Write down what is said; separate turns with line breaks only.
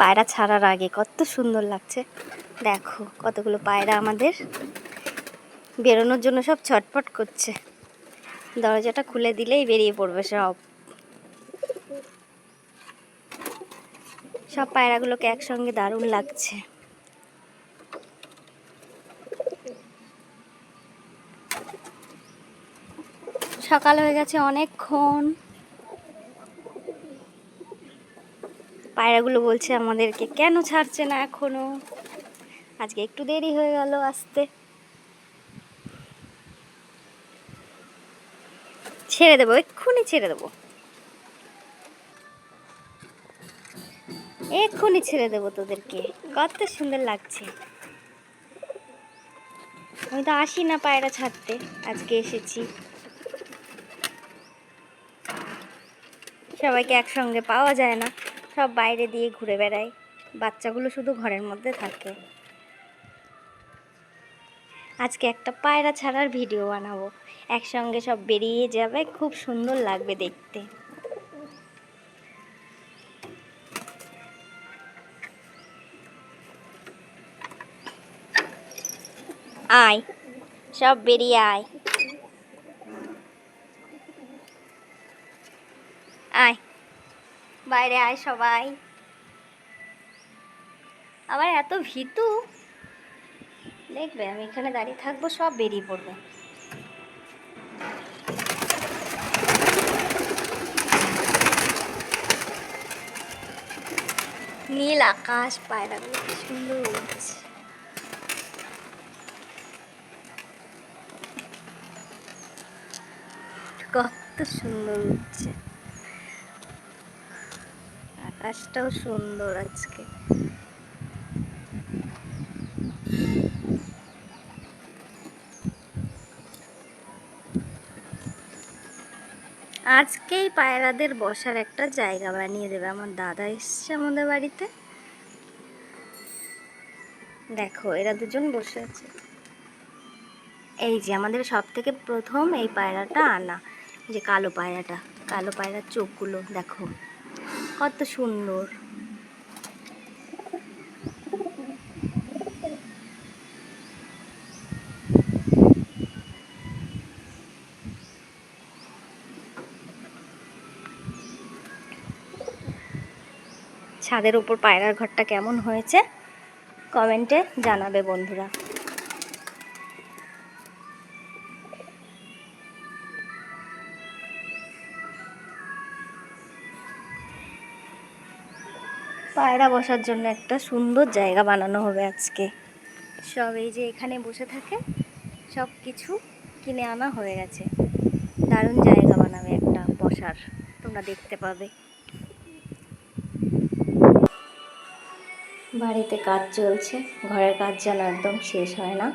পায়রা ছাড়ার আগে কত সুন্দর লাগছে। দেখো কতগুলো পায়রা আমাদের বেরোনোর জন্য সব ছটফট করছে। দরজাটা খুলে দিলেই বেরিয়ে পড়বে সব। সব পায়রাগুলোকে একসঙ্গে দারুণ লাগছে। সকাল হয়ে গেছে অনেকক্ষণ। পায়রাগুলো বলছে আমাদেরকে কেন ছাড়ছে না এখনো। আজকে একটু দেরি হয়ে গেল আসতে। ছেড়ে দেবো, এক্ষুনি ছেড়ে দেবো, এক্ষুনি ছেড়ে দেবো তোদেরকে। কত সুন্দর লাগছে। আমি তো আসি না পায়রা ছাড়তে, আজকে এসেছি। সবাইকে একসঙ্গে পাওয়া যায় না, সব বাইরে দিয়ে ঘুরে বেড়ায়। বাচ্চাগুলো শুধু ঘরের মধ্যে থাকে। আজকে একটা পায়রা ছাড়ার ভিডিও বানাবো, একসঙ্গে সব বেরিয়ে যাবে, খুব সুন্দর লাগবে দেখতে। আয়, সব বেরিয়ে আয়, আয় বাইরে আয় সবাই। আবার এত ভীতু, দেখবে আমি এখানে দাঁড়িয়ে থাকবো, সব বেরিয়ে পড়বে। নীল আকাশ, পায়রাগুলো কি সুন্দর উড়ছে। কত সুন্দর উঠছে, আকাশটাও সুন্দর আজকে। আজকেই পায়রাদের বসার একটা জায়গা বানিয়ে দেবে। আমার দাদা এসছে আমাদের বাড়িতে, দেখো এরা দুজন বসে আছে। এই যে আমাদের সব থেকে প্রথম এই পায়রাটা আনা, যে কালো পায়রাটা, কালো পায়রার চোখগুলো দেখো কত সুন্দর। ছাদের উপর পায়রার ঘরটা কেমন হয়েছে কমেন্টে জানাবে বন্ধুরা। পায়রা বসার জন্য একটা সুন্দর জায়গা বানানো হবে আজকে। সব এই যে এখানে বসে থাকে, সব কিছু কিনে আনা হয়ে গেছে। দারুণ জায়গা বানাবে একটা বসার, তোমরা দেখতে পাবে। বাড়িতে কাজ চলছে, ঘরের কাজ যেন একদম শেষ হয় না।